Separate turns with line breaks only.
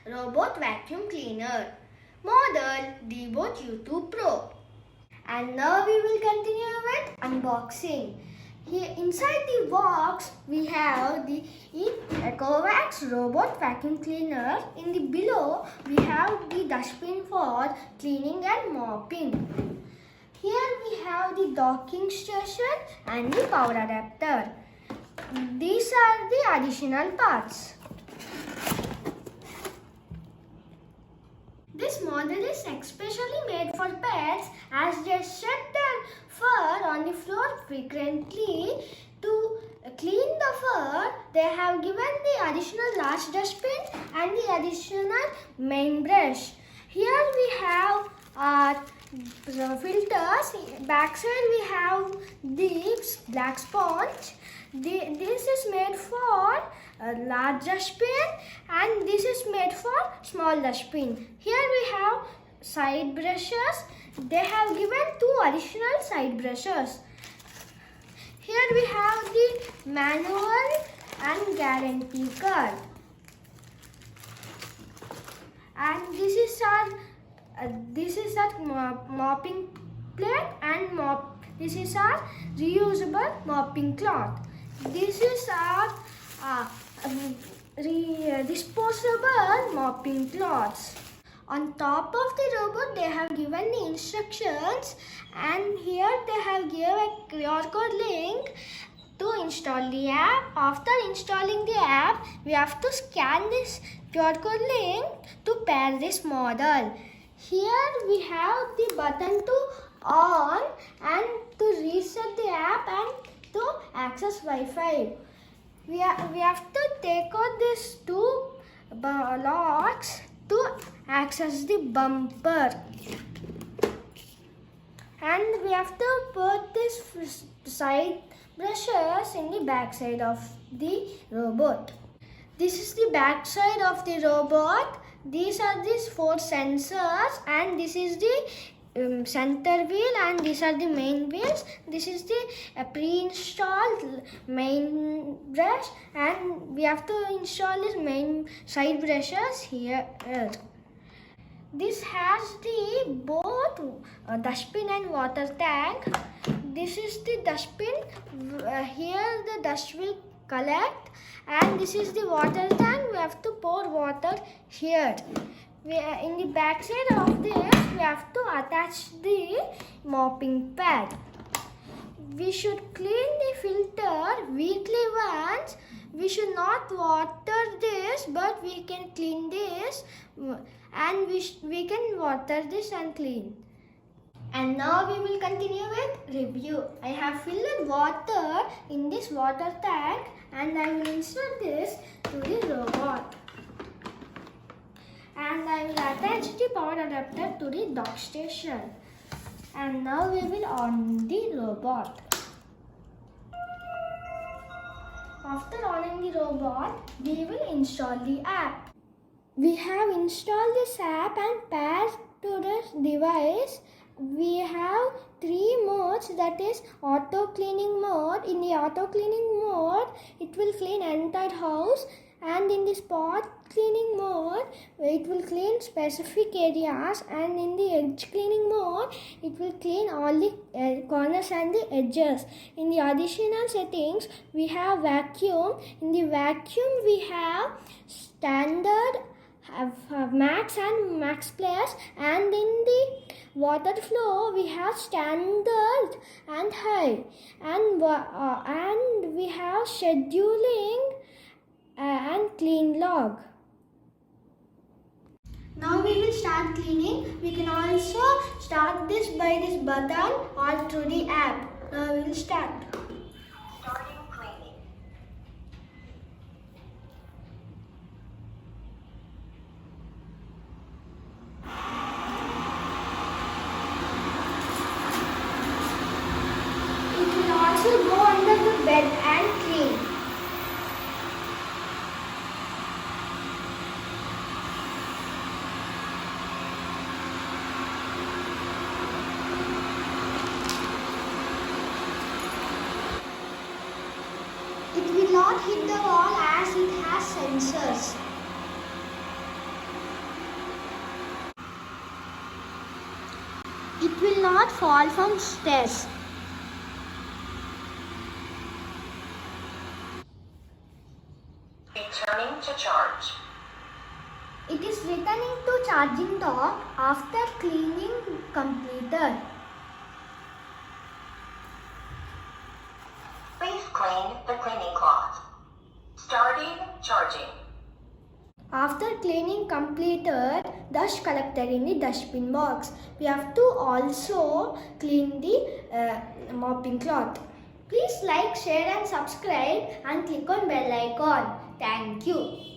robot vacuum cleaner, model Deebot U2 Pro. And now we will continue with unboxing. Here inside the box we have the Ecovacs robot vacuum cleaner. In the below we have the dustbin for cleaning and mopping. Here we have the docking station and the power adapter. These are the additional parts. This model is especially made for pets as they shed their fur on the floor frequently. To clean the fur, they have given the additional large dustbin and the additional main brush. Here we have filters. Backside we have the black sponge. This is made for a large dustbin and this is made for small dustbin. Here we have side brushes. They have given 2 additional side brushes. Here we have the manual and guarantee card. And this is our mopping plate and this is our reusable mopping cloth. This is our disposable mopping cloths. On top of the robot, they have given the instructions, and here they have given a QR code link to install the app. After installing the app, we have to scan this QR code link to pair this model. Here we have the button to on and to reset the app and to access Wi-Fi. We have to take out these 2 locks to access the bumper. And we have to put this side brushes in the back side of the robot. This is the back side of the robot. These are these 4 sensors and this is the center wheel and these are the main wheels. This is the pre-installed main brush and we have to install this main side brushes here. This has the both dustbin and water tank. This is the dustbin. Here the dust will collect and this is the water tank. We have to pour water here. In the back side of this, we have to attach the mopping pad. We should clean the filter weekly once. We should not water this, but we can clean this and we can water this and clean. And now we will continue with review. I have filled water in this water tank and I will insert this to the robot. And I will attach the power adapter to the dock station. And now we will on the robot. After on the robot, we will install the app. We have installed this app and paired to this device. We have 3 modes, that is auto cleaning mode. In the auto cleaning mode, it will clean entire house. And in the spot cleaning mode, it will clean specific areas, and in the edge cleaning mode, it will clean all the corners and the edges. In the additional settings, we have vacuum. In the vacuum, we have standard, max and max plus, and in the water flow, we have standard and high, and we have scheduling and clean log. Now we will start cleaning. We can also start this by this button or through the app. Now we will start.
Starting cleaning.
It will also go under the bed and clean. It will not hit the wall as it has sensors. It will not fall from stairs.
Returning to charge.
It is returning to charging dock after cleaning completed.
Please clean the cleaning cloth. Starting charging.
After cleaning completed, dust collected in the dustbin box. We have to also clean the mopping cloth. Please like, share and subscribe and click on bell icon. Thank you.